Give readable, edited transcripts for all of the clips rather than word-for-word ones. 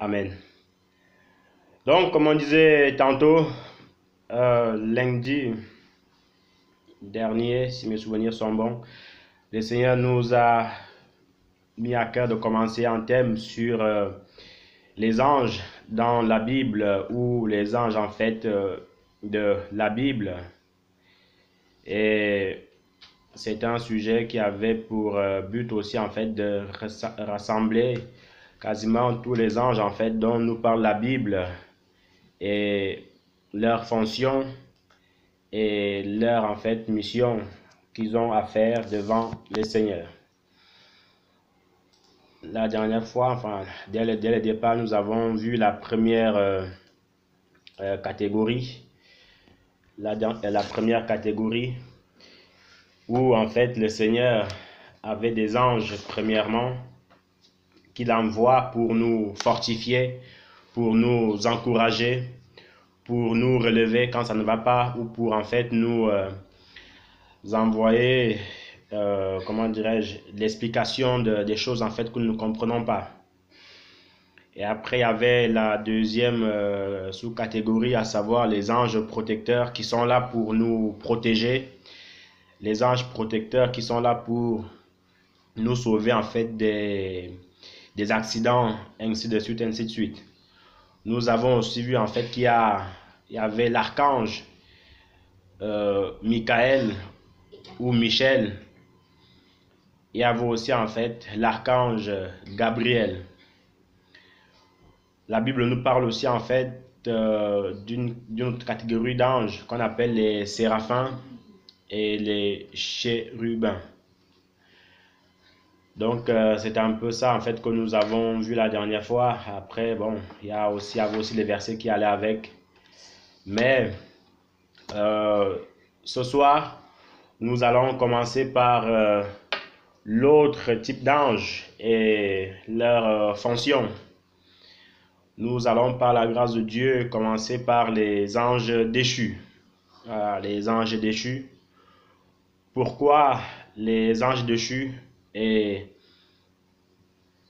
Amen. Donc, comme on disait tantôt, lundi dernier, si mes souvenirs sont bons, le Seigneur nous a mis à cœur de commencer un thème sur les anges dans la Bible, ou les anges en fait de la Bible. Et c'est un sujet qui avait pour but aussi en fait de rassembler quasiment tous les anges en fait dont nous parle la Bible, et leur fonction et leur en fait mission qu'ils ont à faire devant le Seigneur. La dernière fois, enfin dès le départ, nous avons vu la première catégorie, la première catégorie où en fait le Seigneur avait des anges premièrement qu'il envoie pour nous fortifier, pour nous encourager, pour nous relever quand ça ne va pas, ou pour en fait nous envoyer, comment dirais-je, l'explication des choses en fait que nous ne comprenons pas. Et après, il y avait la deuxième sous-catégorie, à savoir les anges protecteurs qui sont là pour nous protéger, les anges protecteurs qui sont là pour nous sauver en fait des accidents, ainsi de suite, ainsi de suite. Nous avons aussi vu en fait qu'il y avait l'archange Michael ou Michel. Il y avait aussi en fait l'archange Gabriel. La Bible nous parle aussi en fait d'une autre catégorie d'anges qu'on appelle les séraphins et les chérubins. Donc c'est un peu ça en fait que nous avons vu la dernière fois. Après, bon, il y avait aussi les versets qui allaient avec. Mais ce soir, nous allons commencer par l'autre type d'ange et leur fonction. Nous allons par la grâce de Dieu commencer par les anges déchus. Voilà, les anges déchus. Pourquoi les anges déchus? Et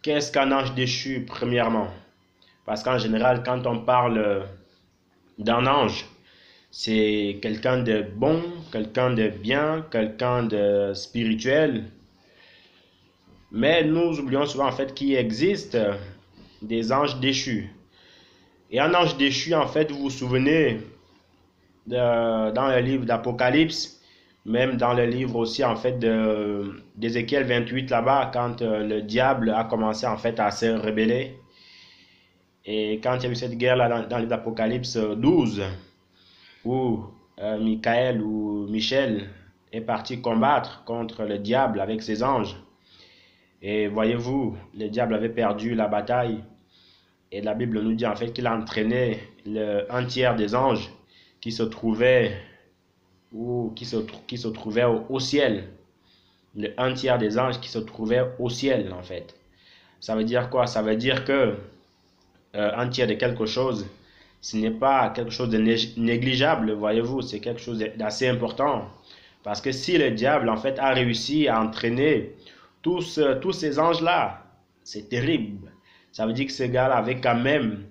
qu'est-ce qu'un ange déchu premièrement? Parce qu'en général, quand on parle d'un ange, c'est quelqu'un de bon, quelqu'un de bien, quelqu'un de spirituel. Mais nous oublions souvent en fait qu'il existe des anges déchus. Et un ange déchu, en fait, vous vous souvenez, dans le livre d'Apocalypse, même dans le livre aussi en fait d'Ézéchiel 28 là-bas, quand le diable a commencé en fait à se rebeller. Et quand il y a eu cette guerre-là dans le livre d'Apocalypse 12, où Michael ou Michel est parti combattre contre le diable avec ses anges. Et voyez-vous, le diable avait perdu la bataille. Et la Bible nous dit en fait qu'il a entraîné un tiers des anges qui se trouvaient qui se trouvaient au ciel. Le un tiers des anges qui se trouvaient au ciel en fait. Ça veut dire quoi? Ça veut dire que un tiers de quelque chose, ce n'est pas quelque chose de négligeable, voyez-vous, c'est quelque chose d'assez important. Parce que si le diable en fait a réussi à entraîner tous ces anges-là, c'est terrible. Ça veut dire que ce gars-là avait quand même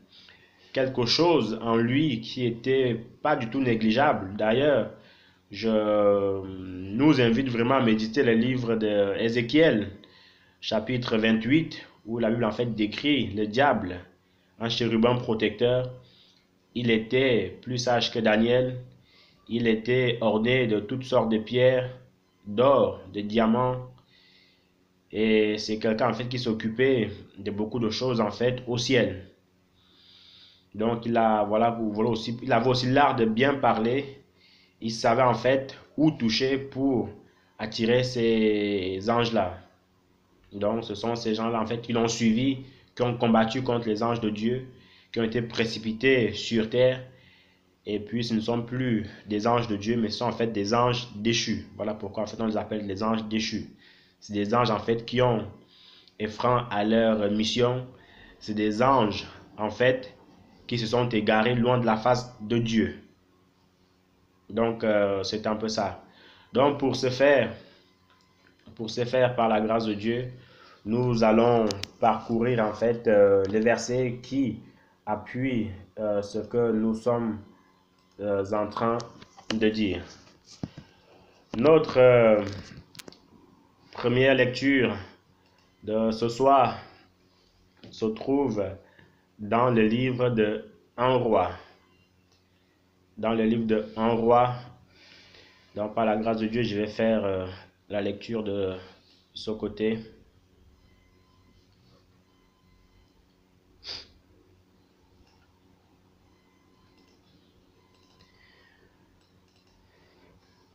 quelque chose en lui qui était pas du tout négligeable. D'ailleurs, je nous invite vraiment à méditer le livre d'Ézéchiel, chapitre 28, où la Bible en fait décrit le diable, un chérubin protecteur. Il était plus sage que Daniel. Il était orné de toutes sortes de pierres, d'or, de diamants. Et c'est quelqu'un en fait qui s'occupait de beaucoup de choses en fait au ciel. Donc il avait aussi l'art de bien parler. Il savait en fait où toucher pour attirer ces anges-là. Donc ce sont ces gens-là en fait qui l'ont suivi, qui ont combattu contre les anges de Dieu, qui ont été précipités sur terre. Et puis ce ne sont plus des anges de Dieu, mais ce sont en fait des anges déchus. Voilà pourquoi en fait on les appelle les anges déchus. C'est des anges en fait qui ont effrant à leur mission. C'est des anges en fait qui se sont égarés loin de la face de Dieu. Donc c'est un peu ça. Donc pour ce faire par la grâce de Dieu, nous allons parcourir en fait les versets qui appuient ce que nous sommes en train de dire. Notre première lecture de ce soir se trouve dans le livre de 1 Roi. Dans le livre de 1 Roi, donc par la grâce de Dieu, je vais faire la lecture de ce côté.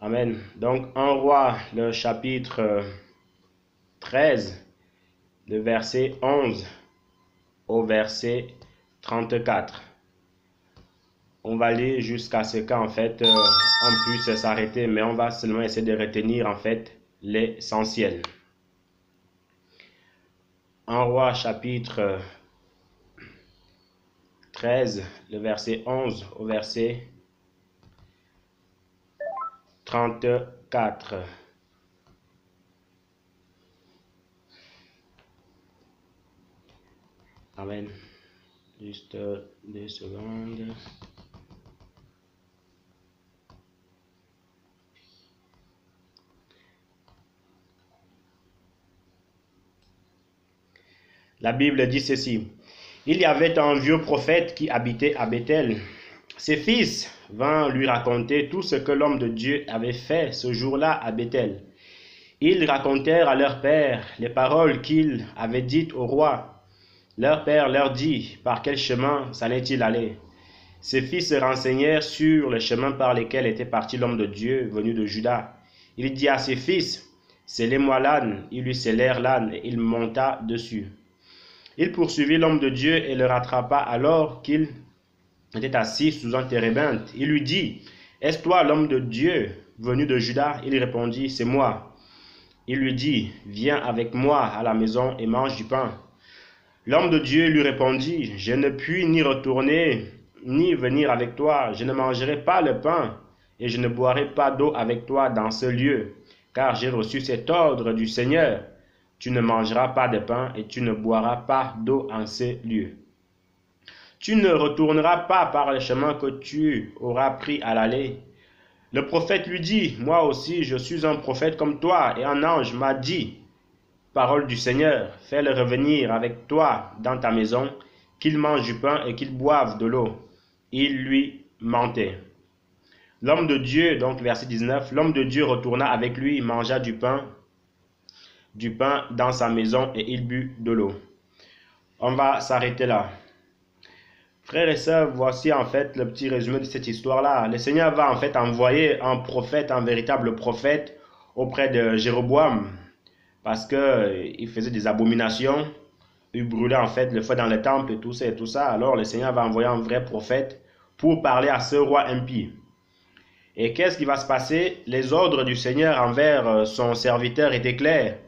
Amen. Donc 1 Roi, le chapitre 13, le verset 11 au verset 34. On va aller jusqu'à ce qu'en fait on puisse s'arrêter, mais on va seulement essayer de retenir en fait l'essentiel. 1 Roi chapitre 13, le verset 11 au verset 34. Amen. Juste 2 secondes. La Bible dit ceci. Il y avait un vieux prophète qui habitait à Bethel. Ses fils vinrent lui raconter tout ce que l'homme de Dieu avait fait ce jour-là à Bethel. Ils racontèrent à leur père les paroles qu'il avait dites au roi. Leur père leur dit par quel chemin s'allait-il aller. Ses fils se renseignèrent sur le chemin par lequel était parti l'homme de Dieu venu de Juda. Il dit à ses fils, scellez-moi l'âne. Ils lui scellèrent l'âne et il monta dessus. Il poursuivit l'homme de Dieu et le rattrapa alors qu'il était assis sous un térébinthe. Il lui dit, est-ce toi l'homme de Dieu venu de Juda? Il répondit, c'est moi. Il lui dit, viens avec moi à la maison et mange du pain. L'homme de Dieu lui répondit, je ne puis ni retourner ni venir avec toi. Je ne mangerai pas le pain et je ne boirai pas d'eau avec toi dans ce lieu, car j'ai reçu cet ordre du Seigneur. Tu ne mangeras pas de pain et tu ne boiras pas d'eau en ce lieu. Tu ne retourneras pas par le chemin que tu auras pris à l'aller. Le prophète lui dit, moi aussi je suis un prophète comme toi, et un ange m'a dit, parole du Seigneur, fais-le revenir avec toi dans ta maison, qu'il mange du pain et qu'il boive de l'eau. Il lui mentait. L'homme de Dieu, donc verset 19, l'homme de Dieu retourna avec lui, mangea du pain dans sa maison et il but de l'eau. On va s'arrêter là. Frères et sœurs, voici en fait le petit résumé de cette histoire-là. Le Seigneur va en fait envoyer un prophète, un véritable prophète auprès de Jéroboam parce qu'il faisait des abominations, il brûlait en fait le feu dans le temple et tout ça. Alors le Seigneur va envoyer un vrai prophète pour parler à ce roi impie. Et qu'est-ce qui va se passer? Les ordres du Seigneur envers son serviteur étaient clairs.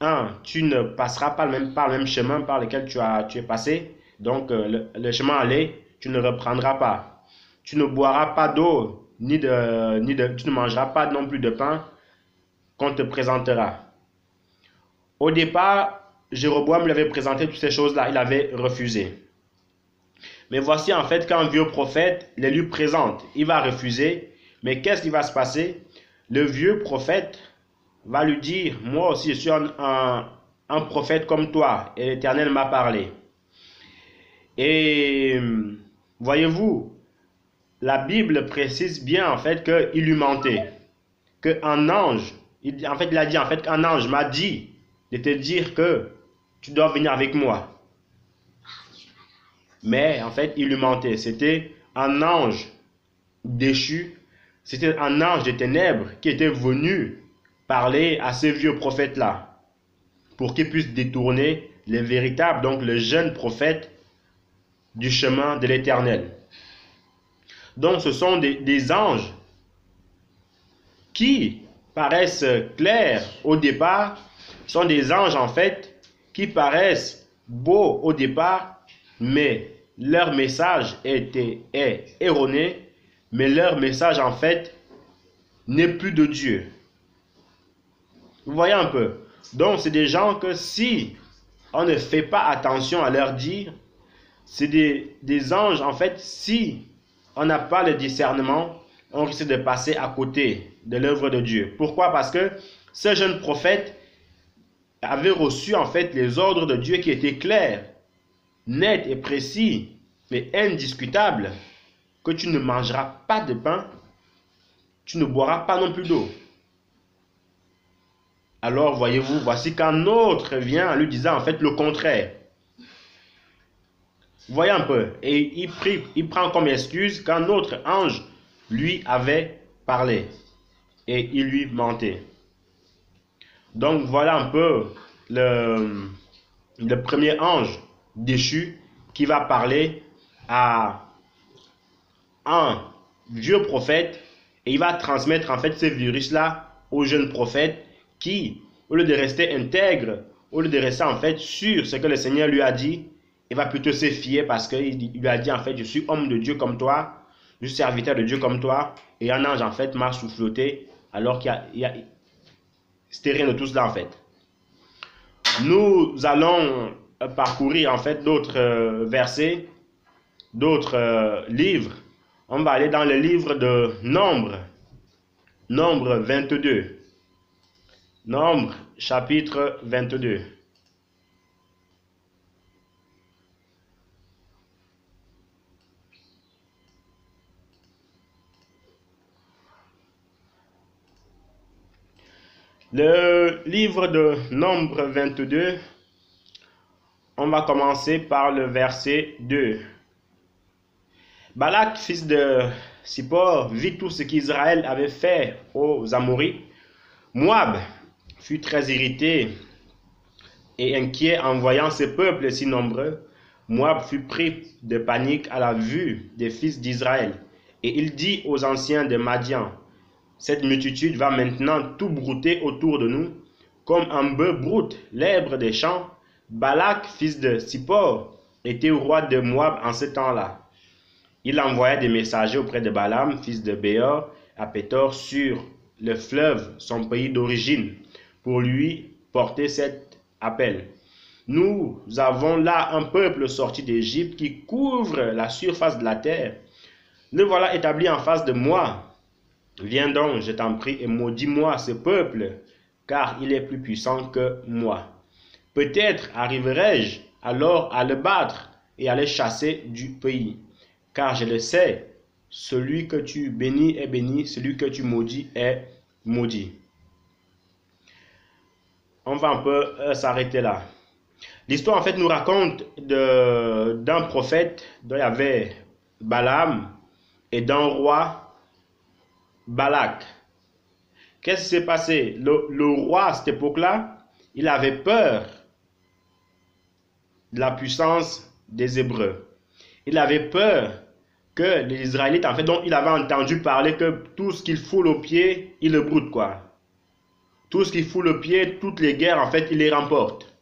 1. Tu ne passeras pas par le même chemin par lequel tu es passé. Donc, le chemin allé, tu ne reprendras pas. Tu ne boiras pas d'eau, tu ne mangeras pas non plus de pain qu'on te présentera. Au départ, Jéroboam lui avait présenté toutes ces choses-là, il avait refusé. Mais voici en fait qu'un vieux prophète les lui présente. Il va refuser, mais qu'est-ce qui va se passer? Le vieux prophète va lui dire, moi aussi je suis un prophète comme toi, et l'Éternel m'a parlé. Et voyez-vous, la Bible précise bien en fait qu'il lui mentait, qu'un ange, il a dit en fait qu'un ange m'a dit de te dire que tu dois venir avec moi. Mais en fait, il lui mentait. C'était un ange déchu, c'était un ange des ténèbres qui était venu parler à ce vieux prophète-là pour qu'il puisse détourner les véritables, donc le jeune prophète du chemin de l'Éternel. Donc ce sont des anges qui paraissent clairs au départ, sont des anges en fait qui paraissent beaux au départ, mais leur message est erroné, mais leur message en fait n'est plus de Dieu. Vous voyez un peu. Donc c'est des gens que si on ne fait pas attention à leur dire, c'est des anges, en fait, si on n'a pas le discernement, on risque de passer à côté de l'œuvre de Dieu. Pourquoi? Parce que ce jeune prophète avait reçu, en fait, les ordres de Dieu qui étaient clairs, nets et précis, mais indiscutables, que tu ne mangeras pas de pain, tu ne boiras pas non plus d'eau. Alors, voyez-vous, voici qu'un autre vient en lui disant, en fait, le contraire. Voyez un peu, et il prend comme excuse qu'un autre ange lui avait parlé et il lui mentait. Donc voilà un peu le premier ange déchu qui va parler à un vieux prophète et il va transmettre en fait ce virus-là au jeune prophète qui, au lieu de rester intègre, au lieu de rester en fait sur ce que le Seigneur lui a dit, il va plutôt se fier parce qu'il lui a dit en fait, je suis homme de Dieu comme toi, je suis serviteur de Dieu comme toi, et un ange en fait m'a souffloté alors c'était rien de tout cela en fait. Nous allons parcourir en fait d'autres versets, d'autres livres. On va aller dans le livre de Nombre, Nombre 22. Nombre chapitre 22. Le livre de Nombre 22, on va commencer par le verset 2. Balak, fils de Zippor, vit tout ce qu'Israël avait fait aux Amorites. Moab fut très irrité et inquiet en voyant ce peuple si nombreux. Moab fut pris de panique à la vue des fils d'Israël. Et il dit aux anciens de Madian, cette multitude va maintenant tout brouter autour de nous, comme un bœuf broute l'herbe des champs. Balak, fils de Zippor, était roi de Moab en ce temps-là. Il envoya des messagers auprès de Balaam, fils de Béor, à Pétor, sur le fleuve, son pays d'origine, pour lui porter cet appel. Nous avons là un peuple sorti d'Égypte qui couvre la surface de la terre. Le voilà établi en face de moi. Viens donc, je t'en prie, et maudis-moi ce peuple, car il est plus puissant que moi. Peut-être arriverai-je alors à le battre et à le chasser du pays. Car je le sais, celui que tu bénis est béni, celui que tu maudis est maudit. On va un peu s'arrêter là. L'histoire en fait nous raconte d'un prophète dont il y avait Balaam et d'un roi Balak. Qu'est-ce qui s'est passé? Le roi à cette époque-là, il avait peur de la puissance des Hébreux. Il avait peur que les Israélites, en fait, dont il avait entendu parler que tout ce qu'il foule au pied, il le broute, quoi. Tout ce qu'il foule au pied, toutes les guerres, en fait, il les remporte.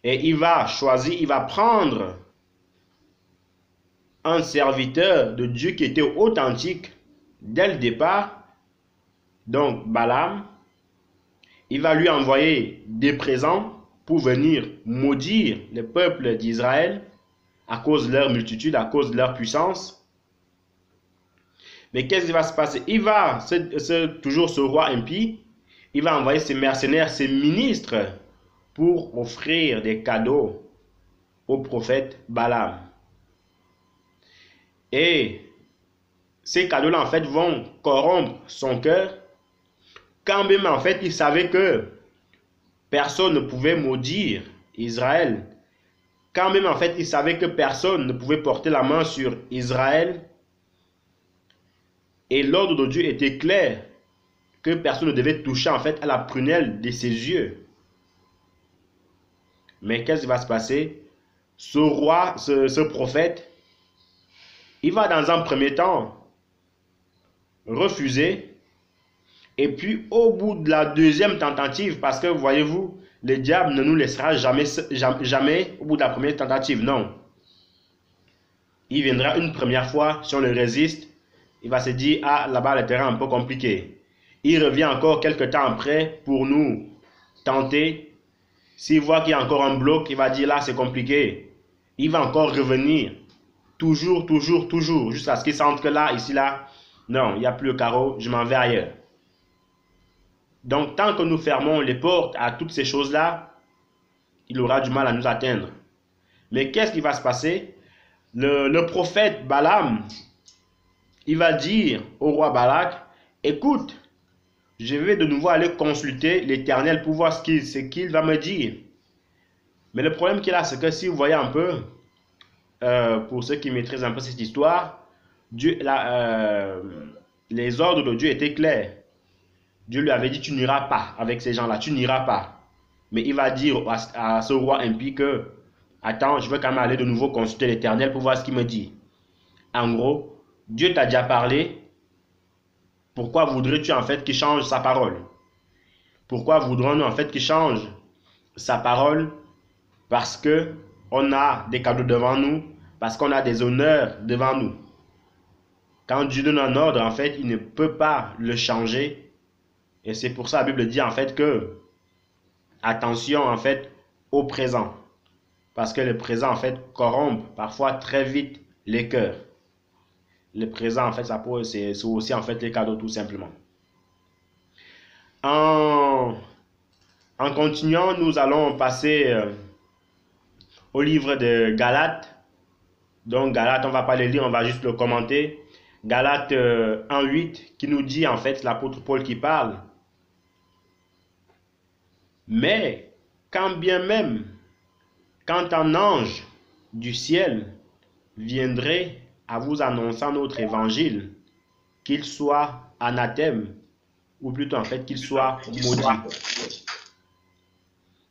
Et il va choisir, il va prendre un serviteur de Dieu qui était authentique dès le départ, donc Balaam. Il va lui envoyer des présents pour venir maudire le peuple d'Israël à cause de leur multitude, à cause de leur puissance. Mais qu'est-ce qui va se passer? Il va, toujours ce roi impie, il va envoyer ses mercenaires, ses ministres, pour offrir des cadeaux au prophète Balaam. Et ces cadeaux-là, en fait, vont corrompre son cœur, quand même, en fait, il savait que personne ne pouvait maudire Israël. Quand même, en fait, il savait que personne ne pouvait porter la main sur Israël. Et l'ordre de Dieu était clair, que personne ne devait toucher, en fait, à la prunelle de ses yeux. Mais qu'est-ce qui va se passer? Ce roi, ce prophète, il va dans un premier temps refuser. Et puis, au bout de la deuxième tentative, parce que, voyez-vous, le diable ne nous laissera jamais au bout de la première tentative, non. Il viendra une première fois, si on le résiste, il va se dire, ah, là-bas, le terrain est un peu compliqué. Il revient encore quelques temps après pour nous tenter. S'il voit qu'il y a encore un bloc, il va dire là c'est compliqué. Il va encore revenir. Toujours, toujours, toujours. Jusqu'à ce qu'il sente que là, ici, là, non, il n'y a plus le carreau, je m'en vais ailleurs. Donc tant que nous fermons les portes à toutes ces choses-là, il aura du mal à nous atteindre. Mais qu'est-ce qui va se passer? Le prophète Balaam, il va dire au roi Balak, écoute, je vais de nouveau aller consulter l'Éternel pour voir ce qu'il va me dire. Mais le problème qu'il a, c'est que si vous voyez un peu, pour ceux qui maîtrisent un peu cette histoire, les ordres de Dieu étaient clairs. Dieu lui avait dit, tu n'iras pas avec ces gens-là, tu n'iras pas. Mais il va dire à ce roi impie que, attends, je veux quand même aller de nouveau consulter l'Éternel pour voir ce qu'il me dit. En gros, Dieu t'a déjà parlé, pourquoi voudrais-tu en fait qu'il change sa parole? Pourquoi voudrons-nous en fait qu'il change sa parole? Parce que on a des cadeaux devant nous, parce qu'on a des honneurs devant nous. Quand Dieu donne un ordre, en fait, il ne peut pas le changer. Et c'est pour ça que la Bible dit en fait que attention en fait au présent. Parce que le présent en fait corrompt parfois très vite les cœurs. Le présent en fait c'est aussi en fait les cadeaux tout simplement. En continuant, nous allons passer au livre de Galates. Donc Galates, on ne va pas le lire, on va juste le commenter. Galates 1:8 qui nous dit en fait, l'apôtre Paul qui parle. Mais quand bien même, quand un ange du ciel viendrait à vous annoncer notre évangile, qu'il soit anathème, ou plutôt en fait qu'il soit maudit.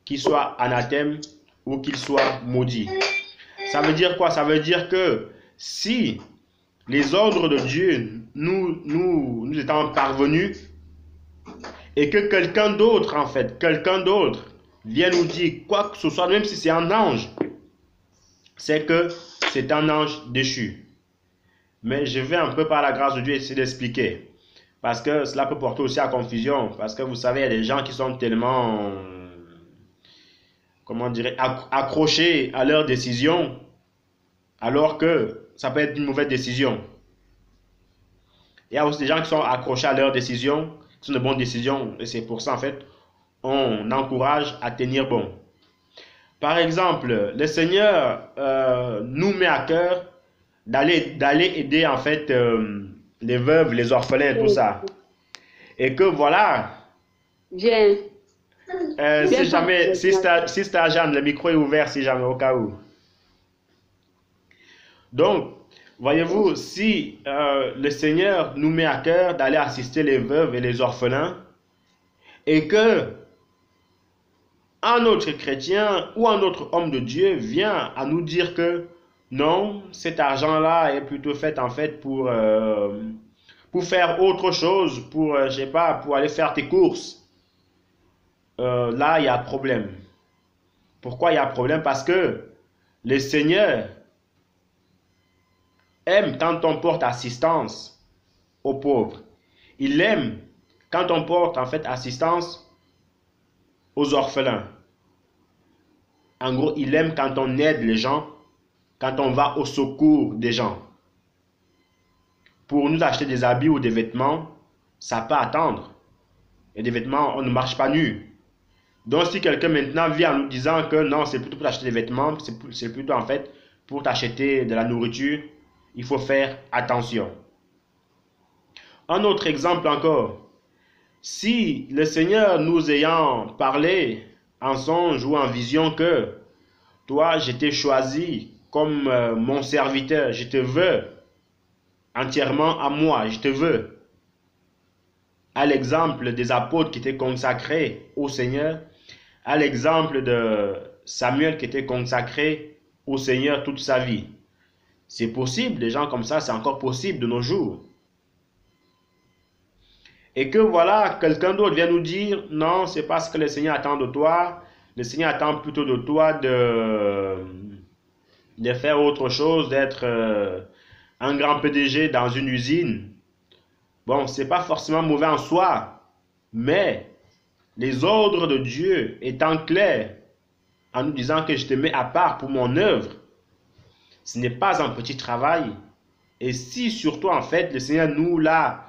Qu'il soit anathème ou qu'il soit maudit. Ça veut dire quoi? Ça veut dire que si les ordres de Dieu nous étant parvenus et que quelqu'un d'autre en fait, vient nous dire quoi que ce soit, même si c'est un ange, c'est que c'est un ange déchu. Mais je vais un peu par la grâce de Dieu essayer d'expliquer. Parce que cela peut porter aussi à confusion. Parce que vous savez, il y a des gens qui sont tellement, comment dirais, accrochés à leur décision, alors que ça peut être une mauvaise décision. Il y a aussi des gens qui sont accrochés à leur décision, qui sont de bonnes décisions. Et c'est pour ça, en fait, on encourage à tenir bon. Par exemple, le Seigneur nous met à cœur d'aller aider, en fait, les veuves, les orphelins, tout ça. Et que voilà. Viens. Si jamais, Sister Jeanne, le micro est ouvert si jamais, au cas où. Donc, voyez-vous, si le Seigneur nous met à cœur d'aller assister les veuves et les orphelins, et que un autre chrétien ou un autre homme de Dieu vient à nous dire que non, cet argent-là est plutôt fait en fait pour faire autre chose, pour, je sais pas, pour aller faire tes courses. Là, il y a problème. Pourquoi il y a problème? Parce que le Seigneur aime quand on porte assistance aux pauvres. Il aime quand on porte en fait assistance aux orphelins. En gros, il aime quand on aide les gens, quand on va au secours des gens. Pour nous acheter des habits ou des vêtements, ça peut attendre. Et des vêtements, on ne marche pas nu. Donc si quelqu'un maintenant vient en nous disant que non, c'est plutôt pour acheter des vêtements, c'est plutôt en fait pour t'acheter de la nourriture, il faut faire attention. Un autre exemple encore. Si le Seigneur nous ayant parlé en songe ou en vision que toi, je t'ai choisi comme mon serviteur, je te veux entièrement à moi, je te veux. À l'exemple des apôtres qui étaient consacrés au Seigneur, à l'exemple de Samuel qui était consacré au Seigneur toute sa vie. C'est possible, des gens comme ça, c'est encore possible de nos jours. Et que voilà, quelqu'un d'autre vient nous dire, non, c'est pas ce que le Seigneur attend de toi. Le Seigneur attend plutôt de toi de faire autre chose, d'être un grand PDG dans une usine. Bon, c'est pas forcément mauvais en soi, mais les ordres de Dieu étant clairs, en nous disant que je te mets à part pour mon œuvre, ce n'est pas un petit travail. Et si surtout en fait le Seigneur nous l'a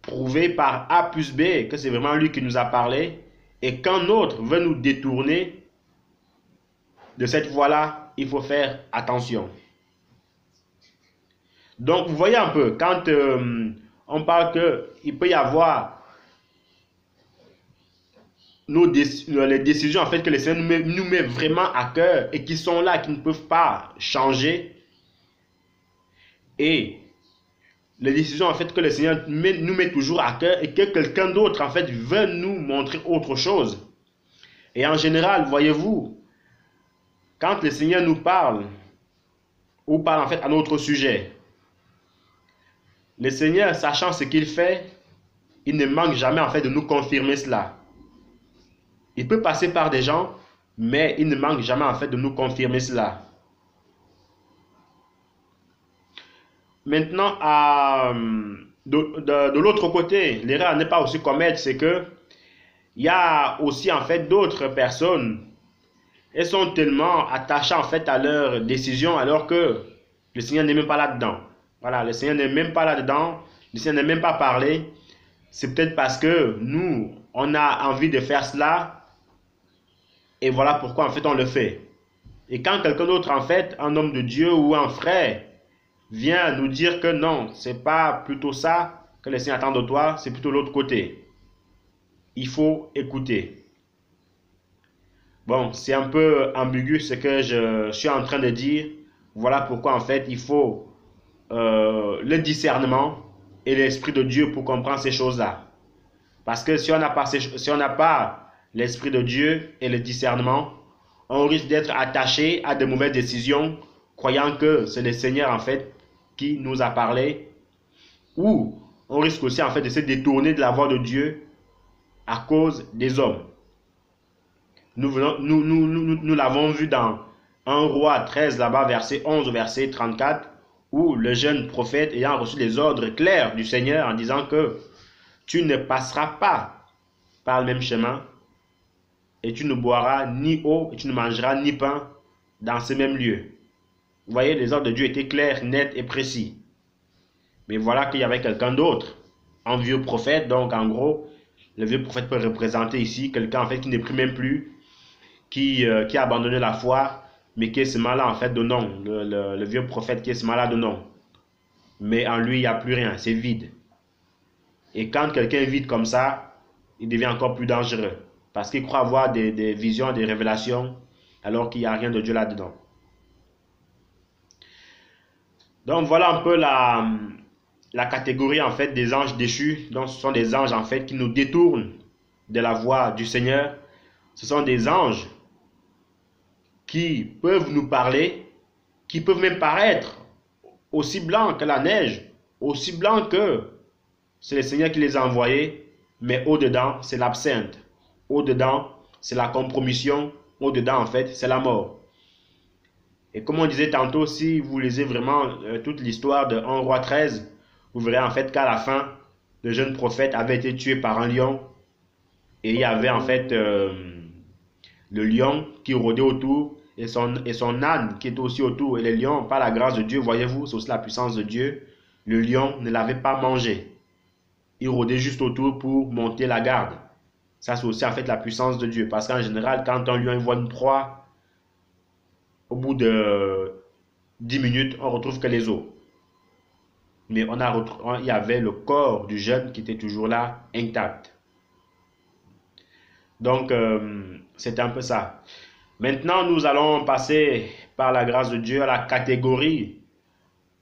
prouvé par A plus B que c'est vraiment lui qui nous a parlé, et qu'un autre veut nous détourner de cette voie-là, il faut faire attention. Donc vous voyez un peu, quand on parle qu'il peut y avoir les décisions en fait que le Seigneur nous met vraiment à cœur et qui sont là, qui ne peuvent pas changer, et les décisions en fait que le Seigneur nous met toujours à cœur et que quelqu'un d'autre en fait veut nous montrer autre chose. Et en général, voyez-vous, quand le Seigneur nous parle ou parle en fait à notre sujet, le Seigneur, sachant ce qu'il fait, il ne manque jamais en fait de nous confirmer cela. Il peut passer par des gens, mais il ne manque jamais en fait de nous confirmer cela. Maintenant, de l'autre côté, l'erreur à ne pas aussi commettre, c'est que il y a aussi en fait d'autres personnes, elles sont tellement attachées en fait à leurs décisions alors que le Seigneur n'est même pas là-dedans. Voilà, le Seigneur n'est même pas là-dedans, le Seigneur n'est même pas parlé. C'est peut-être parce que nous, on a envie de faire cela et voilà pourquoi en fait on le fait. Et quand quelqu'un d'autre en fait, un homme de Dieu ou un frère, vient nous dire que non, c'est pas plutôt ça que le Seigneur attend de toi, c'est plutôt l'autre côté. Il faut écouter. Bon, c'est un peu ambigu ce que je suis en train de dire. Voilà pourquoi en fait il faut le discernement et l'Esprit de Dieu pour comprendre ces choses-là. Parce que si on n'a pas l'Esprit de Dieu et le discernement, on risque d'être attaché à de mauvaises décisions, croyant que c'est le Seigneur en fait qui nous a parlé, ou on risque aussi en fait de se détourner de la voie de Dieu à cause des hommes. Nous l'avons vu dans 1 Roi 13, là-bas, verset 11 au verset 34, où le jeune prophète, ayant reçu les ordres clairs du Seigneur en disant que tu ne passeras pas par le même chemin, et tu ne boiras ni eau, et tu ne mangeras ni pain dans ce même lieu. Vous voyez, les ordres de Dieu étaient clairs, nets et précis. Mais voilà qu'il y avait quelqu'un d'autre, un vieux prophète. Donc en gros, le vieux prophète peut représenter ici quelqu'un en fait qui ne prie même plus, qui a abandonné la foi, mais qui est ce malade en fait de nom. Le vieux prophète qui est ce malade de nom. Mais en lui, il n'y a plus rien, c'est vide. Et quand quelqu'un est vide comme ça, il devient encore plus dangereux. Parce qu'il croit avoir des visions, des révélations, alors qu'il n'y a rien de Dieu là-dedans. Donc voilà un peu la catégorie en fait des anges déchus. Donc ce sont des anges en fait qui nous détournent de la voie du Seigneur. Ce sont des anges qui peuvent nous parler, qui peuvent même paraître aussi blancs que la neige, aussi blancs que c'est le Seigneur qui les a envoyés, mais au-dedans c'est l'absinthe, au-dedans c'est la compromission, au-dedans en fait c'est la mort. Et comme on disait tantôt, si vous lisez vraiment toute l'histoire de 1 Roi 13, vous verrez en fait qu'à la fin, le jeune prophète avait été tué par un lion. Et il y avait en fait le lion qui rôdait autour et son âne qui était aussi autour. Et le lion, par la grâce de Dieu, voyez-vous, c'est aussi la puissance de Dieu, le lion ne l'avait pas mangé. Il rôdait juste autour pour monter la garde. Ça, c'est aussi en fait la puissance de Dieu. Parce qu'en général, quand un lion voit une proie, au bout de 10 minutes, on retrouve que les os. Mais il y avait le corps du jeune qui était toujours là, intact. Donc, c'est un peu ça. Maintenant, nous allons passer, par la grâce de Dieu, à la catégorie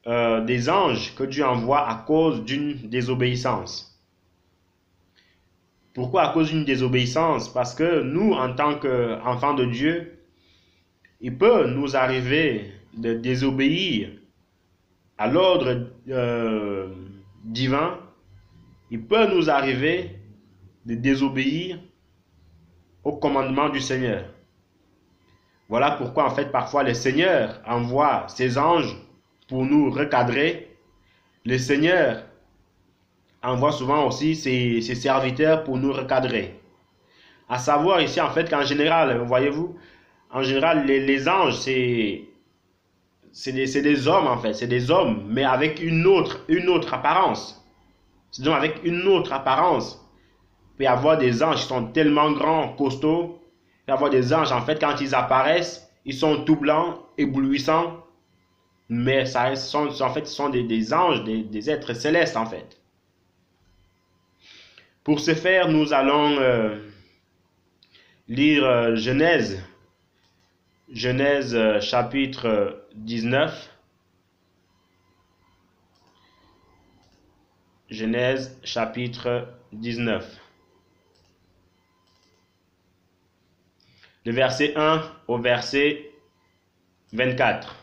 des anges que Dieu envoie à cause d'une désobéissance. Pourquoi à cause d'une désobéissance? Parce que nous, en tant qu'enfants de Dieu, il peut nous arriver de désobéir à l'ordre divin. Il peut nous arriver de désobéir au commandement du Seigneur. Voilà pourquoi, en fait, parfois, le Seigneur envoie ses anges pour nous recadrer. Le Seigneur envoie souvent aussi ses serviteurs pour nous recadrer. À savoir ici, en fait, qu'en général, voyez-vous, En général, les anges, c'est des hommes en fait, c'est des hommes, mais avec une autre apparence. C'est donc avec une autre apparence. Il peut y avoir des anges qui sont tellement grands, costauds. Il peut y avoir des anges, en fait, quand ils apparaissent, ils sont tout blancs, éblouissants. Mais ça, en fait, ce sont des anges, des êtres célestes, en fait. Pour ce faire, nous allons lire Genèse chapitre 19. Genèse chapitre 19. Le verset 1 au verset 24.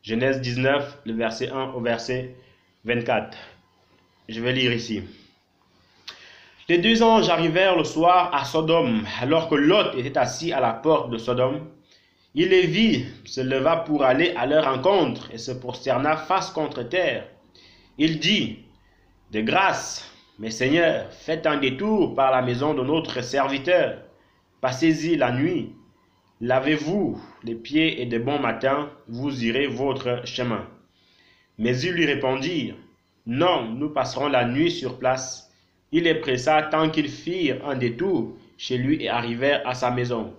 Genèse 19, le verset 1 au verset 24. Je vais lire ici. Les deux anges arrivèrent le soir à Sodome, alors que Lot était assis à la porte de Sodome. Il les vit, se leva pour aller à leur rencontre et se prosterna face contre terre. Il dit, « De grâce, mes seigneurs, faites un détour par la maison de notre serviteur. Passez-y la nuit. Lavez-vous les pieds et de bon matin, vous irez votre chemin. » Mais ils lui répondirent, « Non, nous passerons la nuit sur place. » Il les pressa tant qu'ils firent un détour chez lui et arrivèrent à sa maison.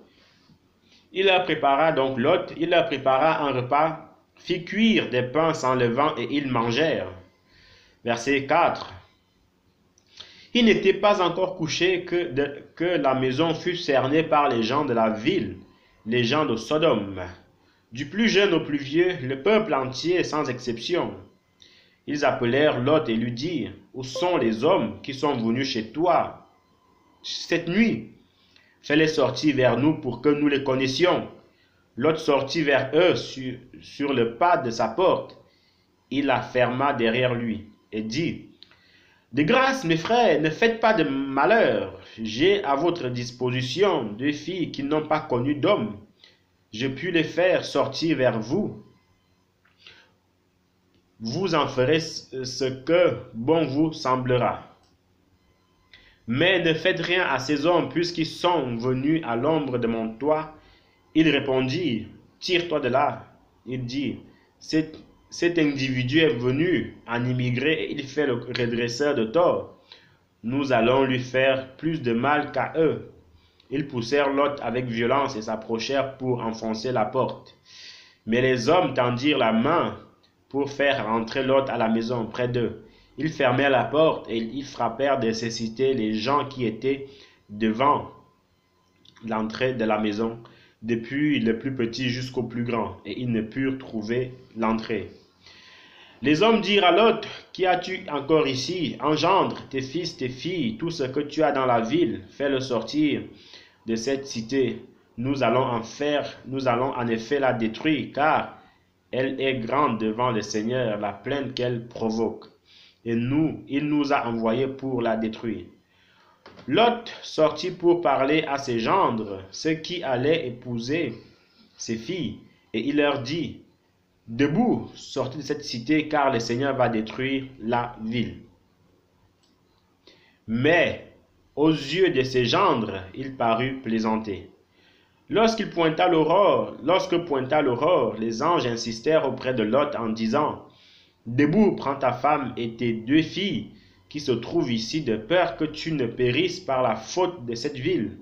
Il leur prépara donc Lot, il leur prépara un repas, fit cuire des pains sans levain et ils mangèrent. Verset 4. Il n'était pas encore couché que la maison fut cernée par les gens de la ville, les gens de Sodome. Du plus jeune au plus vieux, le peuple entier sans exception. Ils appelèrent Lot et lui dirent, « Où sont les hommes qui sont venus chez toi cette nuit? Fais-les sortir vers nous pour que nous les connaissions. » Lot sortit vers eux sur le pas de sa porte. Il la ferma derrière lui et dit, « De grâce, mes frères, ne faites pas de malheur. J'ai à votre disposition deux filles qui n'ont pas connu d'homme. Je puis les faire sortir vers vous. Vous en ferez ce que bon vous semblera. Mais ne faites rien à ces hommes, puisqu'ils sont venus à l'ombre de mon toit. » Il répondit, « Tire-toi de là. » Il dit, « Cet individu est venu en immigré et il fait le redresseur de tort. Nous allons lui faire plus de mal qu'à eux. » Ils poussèrent Lot avec violence et s'approchèrent pour enfoncer la porte. Mais les hommes tendirent la main pour faire rentrer Lot à la maison près d'eux. Ils fermèrent la porte et ils frappèrent de nécessité les gens qui étaient devant l'entrée de la maison, depuis le plus petit jusqu'au plus grand, et ils ne purent trouver l'entrée. Les hommes dirent à Lot, « Qui as-tu encore ici? Engendre tes fils, tes filles, tout ce que tu as dans la ville, fais-le sortir de cette cité. Nous allons en effet la détruire, car elle est grande devant le Seigneur, la plainte qu'elle provoque. Et il nous a envoyés pour la détruire. » Lot sortit pour parler à ses gendres, ceux qui allaient épouser ses filles, et il leur dit, « Debout, sortez de cette cité, car le Seigneur va détruire la ville. » Mais aux yeux de ses gendres, il parut plaisanter. Lorsque pointa l'aurore, les anges insistèrent auprès de Lot en disant, « Debout, prends ta femme et tes deux filles qui se trouvent ici, de peur que tu ne périsses par la faute de cette ville. »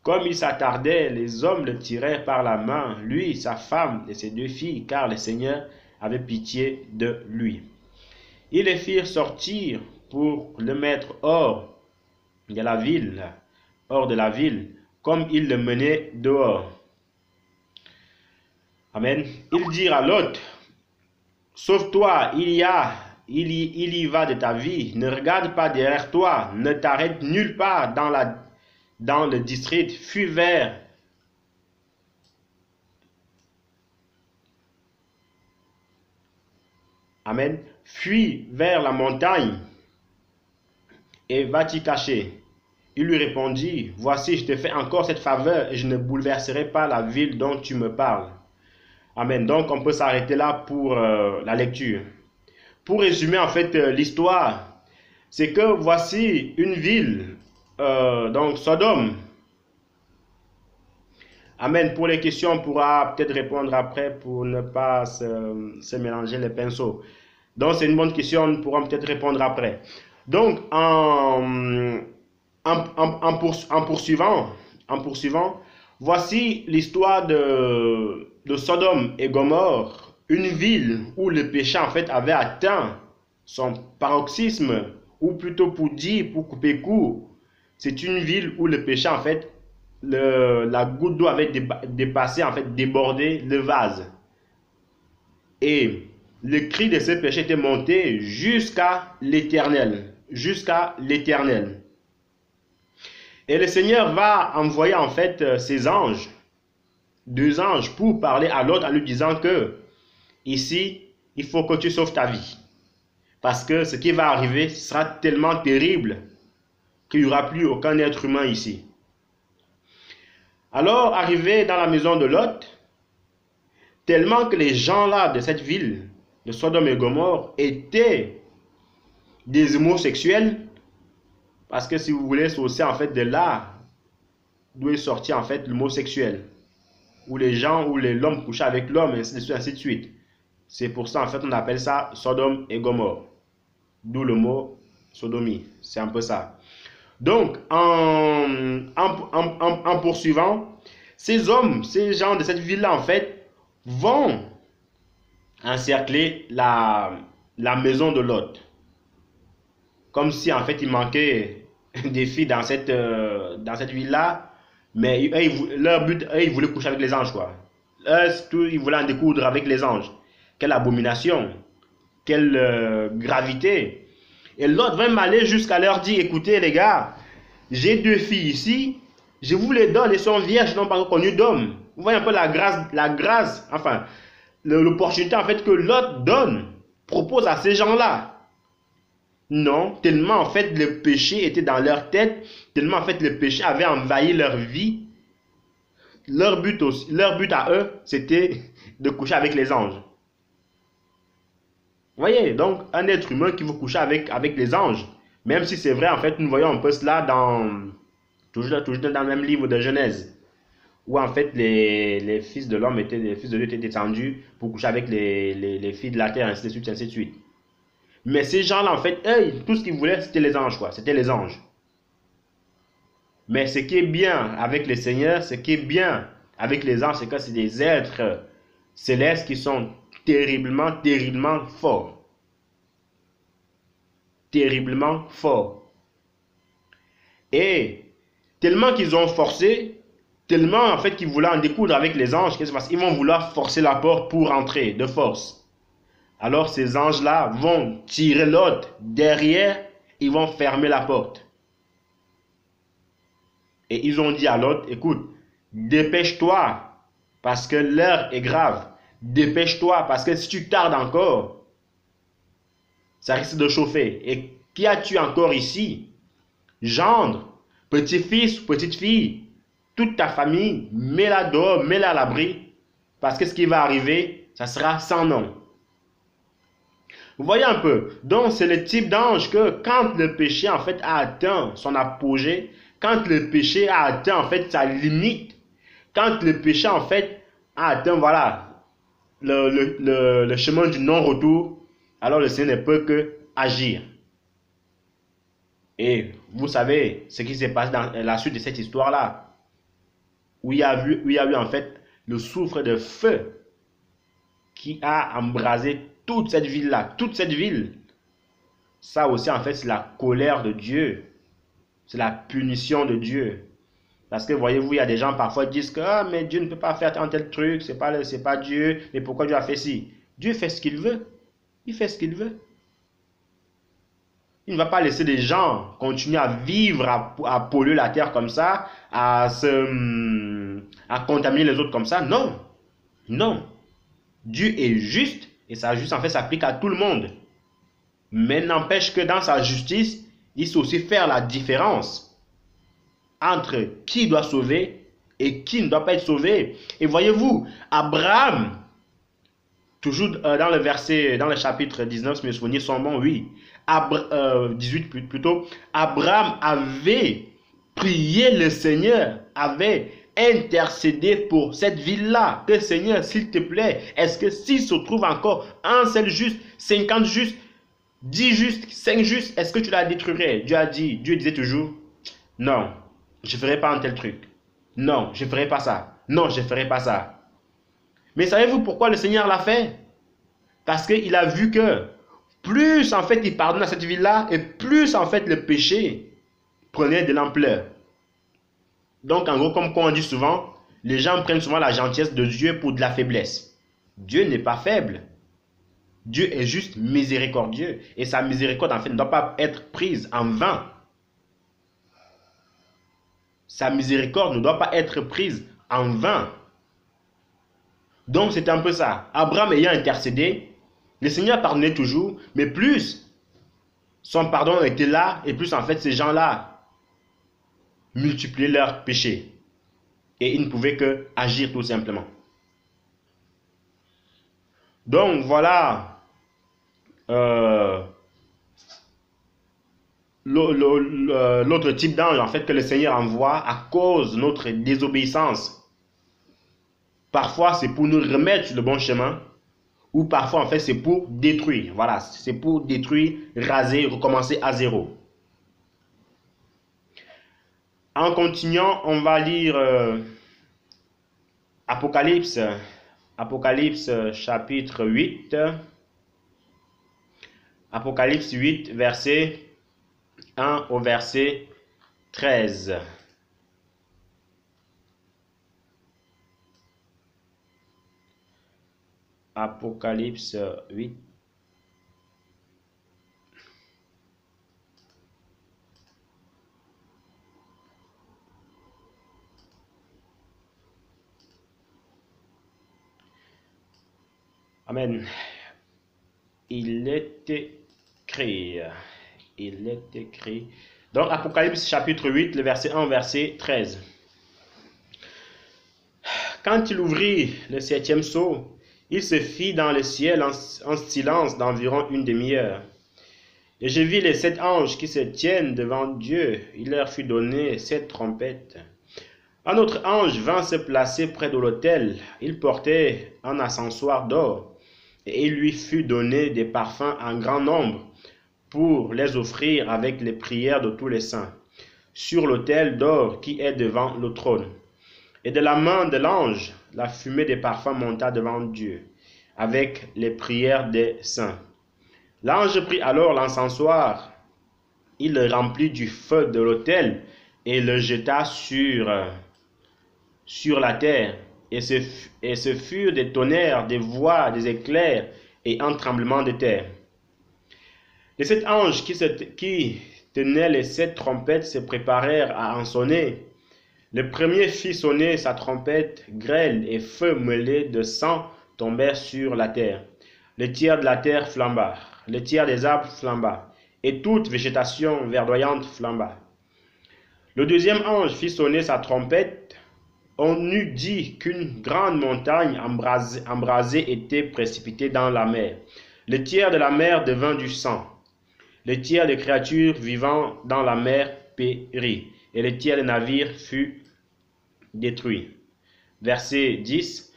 Comme il s'attardait, les hommes le tirèrent par la main, lui, sa femme et ses deux filles, car le Seigneur avait pitié de lui. Ils les firent sortir pour le mettre hors de la ville, comme ils le menaient dehors. Amen. Ils dirent à Lot, « Sauve-toi, il y va de ta vie, ne regarde pas derrière toi, ne t'arrête nulle part dans le district, fuis vers Amen. Fuis vers la montagne et va t'y cacher. » Il lui répondit, « Voici, je te fais encore cette faveur et je ne bouleverserai pas la ville dont tu me parles. » Amen. Donc, on peut s'arrêter là pour la lecture. Pour résumer, en fait, l'histoire, c'est que voici une ville, donc Sodome, Amen. Pour les questions, on pourra peut-être répondre après pour ne pas se mélanger les pinceaux. Donc, c'est une bonne question, nous pourrons peut-être répondre après. Donc, en poursuivant, voici l'histoire de Sodome et Gomorrhe, une ville où le péché en fait avait atteint son paroxysme, ou plutôt pour dire, pour couper court, c'est une ville où le péché en fait, la goutte d'eau avait dépassé, en fait, débordé le vase. Et le cri de ce péché était monté jusqu'à l'Éternel, jusqu'à l'Éternel. Et le Seigneur va envoyer en fait ses anges, deux anges, pour parler à l'autre en lui disant que ici, il faut que tu sauves ta vie. Parce que ce qui va arriver sera tellement terrible qu'il n'y aura plus aucun être humain ici. Alors, arrivé dans la maison de Lot, tellement que les gens là de cette ville, de Sodome et Gomorrhe, étaient des homosexuels, parce que si vous voulez, c'est aussi en fait de là d'où est sorti en fait l'homosexuel, où les gens, où l'homme couchait avec l'homme, ainsi de suite, ainsi de suite. C'est pour ça en fait on appelle ça Sodome et Gomorrhe, d'où le mot sodomie, c'est un peu ça. Donc, en poursuivant, ces hommes, ces gens de cette ville-là, en fait, vont encercler la maison de Lot. Comme si, en fait, il manquait des filles dans cette ville-là. Mais leur but, ils voulaient coucher avec les anges, quoi. Ils voulaient en découdre avec les anges. Quelle abomination! Quelle gravité! Et l'autre va m'aller jusqu'à leur dire, écoutez les gars, j'ai deux filles ici, je vous les donne, elles sont vierges, n'ont pas encore connu d'homme. Vous voyez un peu la grâce, enfin, l'opportunité en fait que l'autre donne, propose à ces gens-là. Non, tellement en fait le péché était dans leur tête, tellement en fait le péché avait envahi leur vie. Leur but à eux, c'était de coucher avec les anges. Vous voyez, donc un être humain qui veut coucher avec les anges, même si c'est vrai, en fait, nous voyons un peu cela toujours dans le même livre de Genèse, où en fait les fils de l'homme les fils de Dieu étaient descendus pour coucher avec les filles de la terre, ainsi de suite, ainsi de suite. Mais ces gens-là, en fait, eux, tout ce qu'ils voulaient, c'était les anges, quoi. C'était les anges. Mais ce qui est bien avec le Seigneur, ce qui est bien avec les anges, c'est que c'est des êtres célestes qui sont terriblement, terriblement forts. Terriblement forts. Et tellement qu'ils ont forcé, tellement en fait qu'ils voulaient en découdre avec les anges, qu'est-ce qui se passe? Ils vont vouloir forcer la porte pour entrer de force. Alors ces anges-là vont tirer l'autre derrière, ils vont fermer la porte. Et ils ont dit à l'autre, écoute, dépêche-toi, parce que l'heure est grave. Dépêche-toi, parce que si tu tardes encore, ça risque de chauffer. Et qui as-tu encore ici? Gendre, petit-fils, petite-fille, toute ta famille, mets-la dehors, mets-la à l'abri, parce que ce qui va arriver, ça sera sans nom. Vous voyez un peu? Donc, c'est le type d'ange que quand le péché, en fait, a atteint son apogée, quand le péché a atteint, en fait, sa limite, quand le péché, en fait, a atteint, voilà, le chemin du non-retour, alors le Seigneur ne peut que agir. Et vous savez ce qui s'est passé dans la suite de cette histoire-là, où il y a eu, en fait, le soufre de feu qui a embrasé toute cette ville-là, toute cette ville. Ça aussi, en fait, c'est la colère de Dieu. C'est la punition de Dieu. Parce que, voyez-vous, il y a des gens parfois qui disent que ah, mais Dieu ne peut pas faire un tel truc, c'est pas Dieu, mais pourquoi Dieu a fait ci? Dieu fait ce qu'il veut. Il fait ce qu'il veut. Il ne va pas laisser des gens continuer à vivre, à polluer la terre comme ça, à contaminer les autres comme ça. Non. Non. Dieu est juste et sa justice en fait s'applique à tout le monde. Mais n'empêche que dans sa justice, il sait aussi faire la différence entre qui doit sauver et qui ne doit pas être sauvé. Et voyez-vous, Abraham, toujours dans le chapitre 19, si mes souvenirs sont bons, oui, 18 plutôt, Abraham avait prié le Seigneur, avait intercéder pour cette ville-là. Que Seigneur, s'il te plaît, est-ce que s'il se trouve encore un seul juste, 50 justes, 10 justes, 5 justes, est-ce que tu la détruirais? Dieu disait toujours, non, je ne ferai pas un tel truc. Non, je ne ferai pas ça. Non, je ne ferai pas ça. Mais savez-vous pourquoi le Seigneur l'a fait? Parce qu'il a vu que plus en fait il pardonne à cette ville-là, et plus en fait le péché prenait de l'ampleur. Donc en gros, comme on dit souvent, les gens prennent souvent la gentillesse de Dieu pour de la faiblesse. Dieu n'est pas faible. Dieu est juste miséricordieux. Et sa miséricorde en fait ne doit pas être prise en vain. Sa miséricorde ne doit pas être prise en vain. Donc c'est un peu ça. Abraham ayant intercédé, le Seigneur pardonnait toujours, mais plus son pardon était là, et plus en fait ces gens-là multipliaient leurs péchés. Et ils ne pouvaient que agir tout simplement. Donc voilà l'autre type d'ange en fait que le Seigneur envoie à cause de notre désobéissance. Parfois c'est pour nous remettre sur le bon chemin, ou parfois en fait c'est pour détruire. Voilà, c'est pour détruire, raser, recommencer à zéro. En continuant, on va lire Apocalypse chapitre 8. Apocalypse 8, verset 1 au verset 13. Apocalypse 8. Amen. Il est écrit. Donc, Apocalypse chapitre 8, le verset 1 au verset 13. Quand il ouvrit le septième sceau, il se fit dans le ciel en silence d'environ une demi-heure. Et je vis les 7 anges qui se tiennent devant Dieu. Il leur fut donné 7 trompettes. Un autre ange vint se placer près de l'autel. Il portait un ascensoir d'or. Et il lui fut donné des parfums en grand nombre pour les offrir avec les prières de tous les saints, sur l'autel d'or qui est devant le trône. Et de la main de l'ange, la fumée des parfums monta devant Dieu, avec les prières des saints. L'ange prit alors l'encensoir, il le remplit du feu de l'autel et le jeta sur la terre. Et ce furent des tonnerres, des voix, des éclairs et un tremblement de terre. Les 7 anges qui tenaient les 7 trompettes se préparèrent à en sonner. Le premier fit sonner sa trompette, grêle et feu mêlé de sang tombèrent sur la terre. Le tiers de la terre flamba, le tiers des arbres flamba, et toute végétation verdoyante flamba. Le deuxième ange fit sonner sa trompette. On eût dit qu'une grande montagne embrasée était précipitée dans la mer. Le tiers de la mer devint du sang. Le tiers des créatures vivant dans la mer périt, et le tiers des navires fut détruit. Verset 10.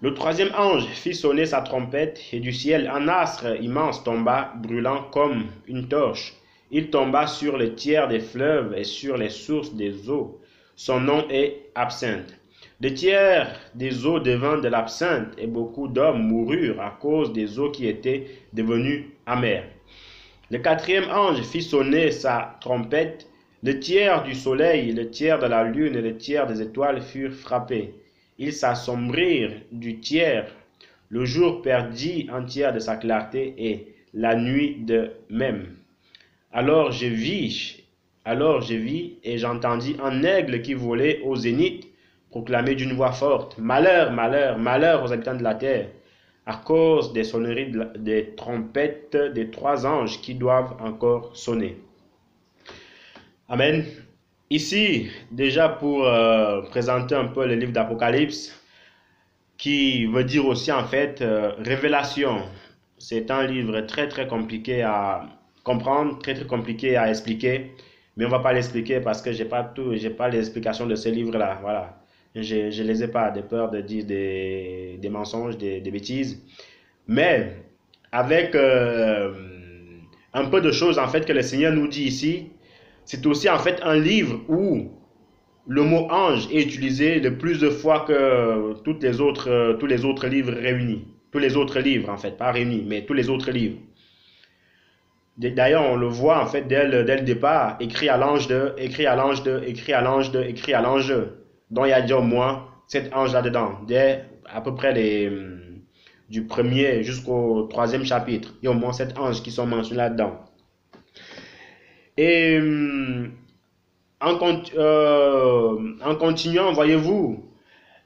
Le troisième ange fit sonner sa trompette, et du ciel un astre immense tomba, brûlant comme une torche. Il tomba sur le tiers des fleuves et sur les sources des eaux. Son nom est Absinthe. Le tiers des eaux devint de l'absinthe, et beaucoup d'hommes moururent à cause des eaux qui étaient devenues amères. Le quatrième ange fit sonner sa trompette. Le tiers du soleil, le tiers de la lune et le tiers des étoiles furent frappés. Ils s'assombrirent du tiers. Le jour perdit un tiers de sa clarté et la nuit de même. Alors je vis et j'entendis un aigle qui volait au zénith proclamer d'une voix forte: Malheur, malheur, malheur aux habitants de la terre, à cause des sonneries des trompettes des 3 anges qui doivent encore sonner. Amen. Ici, déjà pour présenter un peu le livre d'Apocalypse, qui veut dire aussi en fait révélation. C'est un livre très très compliqué à comprendre, très très compliqué à expliquer, mais on va pas l'expliquer parce que j'ai pas les explications de ce livre-là. Voilà. Je les ai pas, de peur de dire des mensonges, des bêtises. Mais avec un peu de choses en fait que le Seigneur nous dit ici, c'est aussi en fait un livre où le mot ange est utilisé le plus de fois que tous les autres livres réunis. Tous les autres livres en fait, pas réunis, mais tous les autres livres. D'ailleurs, on le voit en fait dès le départ, écrit à l'ange de, écrit à l'ange de, écrit à l'ange de, écrit à l'ange de. Donc il y a déjà au moins 7 anges là-dedans, dès à peu près du premier jusqu'au troisième chapitre. Il y a au moins 7 anges qui sont mentionnés là-dedans. Et en continuant, voyez-vous,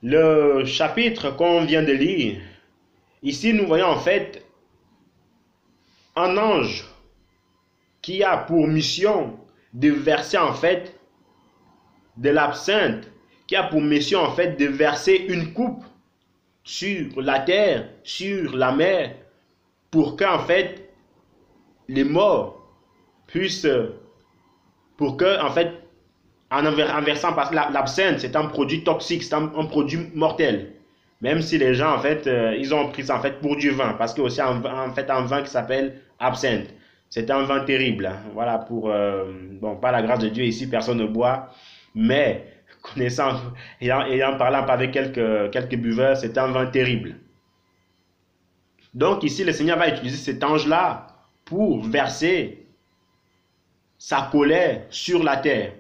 le chapitre qu'on vient de lire, ici nous voyons en fait un ange qui a pour mission de verser en fait de l'absinthe, qui a pour mission en fait de verser une coupe sur la terre, sur la mer, pour qu'en fait les morts puissent, pour que en fait en versant, parce que l'absinthe c'est un produit toxique, c'est un produit mortel. Même si les gens en fait ils ont pris ça en fait pour du vin, parce qu'il y a aussi en fait un vin qui s'appelle absinthe. C'est un vin terrible, hein. Voilà pour bon, pas la grâce de Dieu ici personne ne boit, mais connaissant, ayant parlé avec quelques buveurs, c'est un vin terrible. Donc ici, le Seigneur va utiliser cet ange-là pour verser sa colère sur la terre.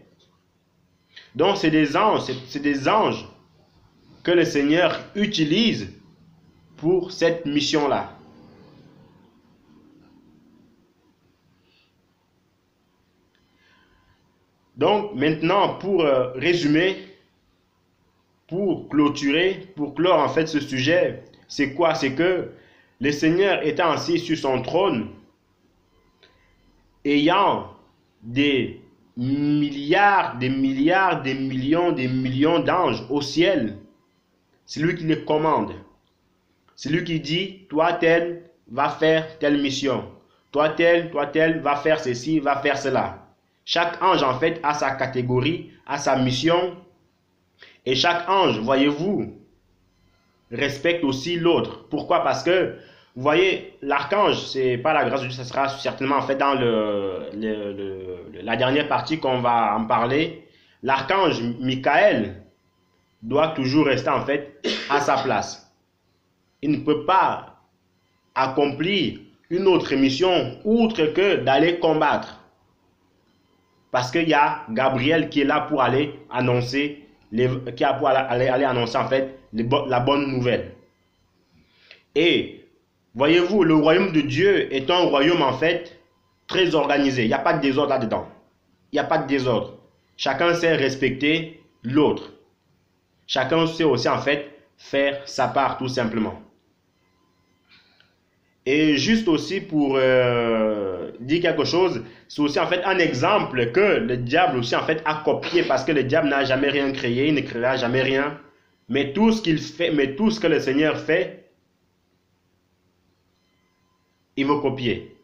Donc c'est des anges que le Seigneur utilise pour cette mission-là. Donc maintenant, pour résumer, pour clôturer, pour clore en fait ce sujet, c'est quoi? C'est que le Seigneur étant assis sur son trône, ayant des milliards, des millions d'anges au ciel, c'est lui qui les commande. C'est lui qui dit, toi tel, va faire telle mission. Toi tel, va faire ceci, va faire cela. Chaque ange en fait a sa catégorie, a sa mission. Et chaque ange, voyez-vous, respecte aussi l'autre. Pourquoi? Parce que, vous voyez, l'archange, c'est pas la grâce de Dieu, ça sera certainement en fait dans la dernière partie qu'on va en parler. L'archange Michael doit toujours rester en fait à sa place. Il ne peut pas accomplir une autre mission outre que d'aller combattre. Parce qu'il y a Gabriel qui est là pour aller annoncer qui a pour aller annoncer en fait la bonne nouvelle. Et voyez-vous, le royaume de Dieu est un royaume en fait très organisé. Il n'y a pas de désordre là-dedans. Il n'y a pas de désordre. Chacun sait respecter l'autre. Chacun sait aussi en fait faire sa part tout simplement. Et juste aussi pour dire quelque chose, c'est aussi en fait un exemple que le diable aussi en fait a copié, parce que le diable n'a jamais rien créé, il ne créera jamais rien. Mais tout ce qu'il fait, mais tout ce que le Seigneur fait, il veut copier.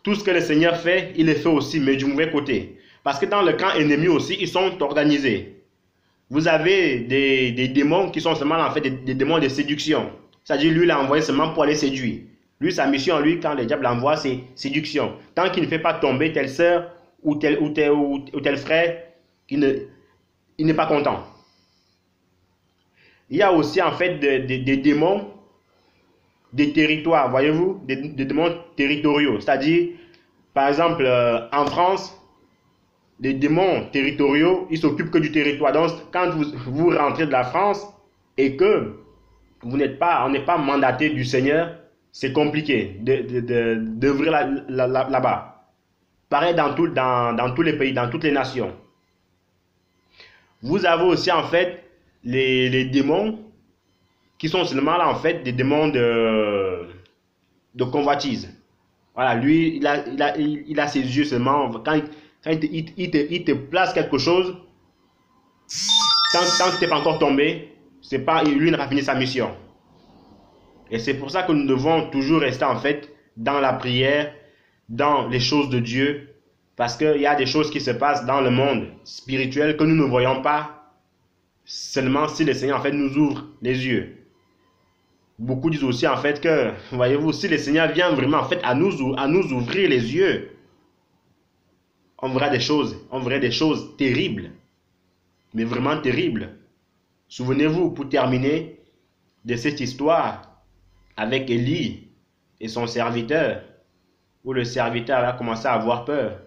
Tout ce que le Seigneur fait, il le fait aussi, mais du mauvais côté. Parce que dans le camp ennemi aussi, ils sont organisés. Vous avez des démons qui sont seulement en fait des démons de séduction. C'est-à-dire lui, il a envoyé seulement pour aller séduire. Lui, sa mission, lui, quand le diable l'envoie, c'est séduction. Tant qu'il ne fait pas tomber telle sœur ou tel frère, il n'est pas content. Il y a aussi en fait des démons des territoires, voyez-vous, des démons territoriaux. C'est-à-dire, par exemple, en France, les démons territoriaux, ils s'occupent que du territoire. Donc, quand vous rentrez de la France et que on n'est pas mandaté du Seigneur, c'est compliqué d'œuvrer là-bas. Pareil dans tous les pays, dans toutes les nations. Vous avez aussi en fait les démons qui sont seulement là en fait des démons de convoitise. Voilà, lui, il a ses yeux seulement. Quand il te place quelque chose, tant que tu n'es pas encore tombé, c'est pas, lui n'a pas fini sa mission. Et c'est pour ça que nous devons toujours rester en fait dans la prière, dans les choses de Dieu, parce qu'il y a des choses qui se passent dans le monde spirituel que nous ne voyons pas seulement si le Seigneur en fait nous ouvre les yeux. Beaucoup disent aussi en fait que, voyez-vous, si le Seigneur vient vraiment en fait à nous ouvrir les yeux, on verra des choses terribles, mais vraiment terribles. Souvenez-vous, pour terminer, de cette histoire avec Élie et son serviteur, où le serviteur a commencé à avoir peur.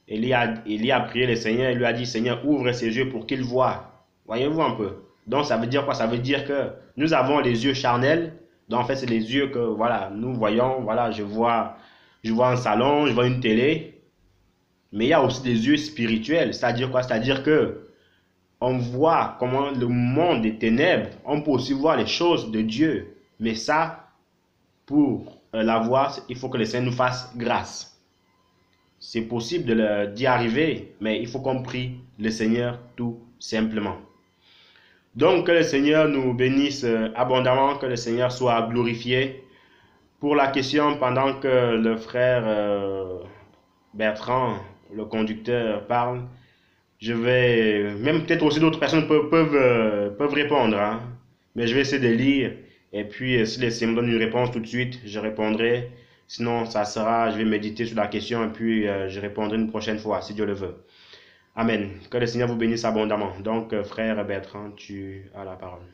Élie a prié le Seigneur et lui a dit, Seigneur, ouvre ses yeux pour qu'il voie. Voyez-vous un peu. Donc ça veut dire quoi? Ça veut dire que nous avons les yeux charnels. Donc en fait, c'est les yeux que voilà, nous voyons. Voilà, je vois un salon, je vois une télé. Mais il y a aussi des yeux spirituels. C'est-à-dire quoi? C'est-à-dire que on voit comment le monde des ténèbres, on peut aussi voir les choses de Dieu. Mais ça, pour la voir, il faut que le Seigneur nous fasse grâce. C'est possible d'y arriver, mais il faut qu'on prie le Seigneur tout simplement. Donc, que le Seigneur nous bénisse abondamment, que le Seigneur soit glorifié. Pour la question, pendant que le frère Bertrand, le conducteur, parle, je vais, même peut-être aussi d'autres personnes peuvent répondre, hein. Mais je vais essayer de lire, et puis si le Seigneur me donne une réponse tout de suite, je répondrai. Sinon, je vais méditer sur la question, et puis je répondrai une prochaine fois, si Dieu le veut. Amen. Que le Seigneur vous bénisse abondamment. Donc, frère Bertrand, tu as la parole.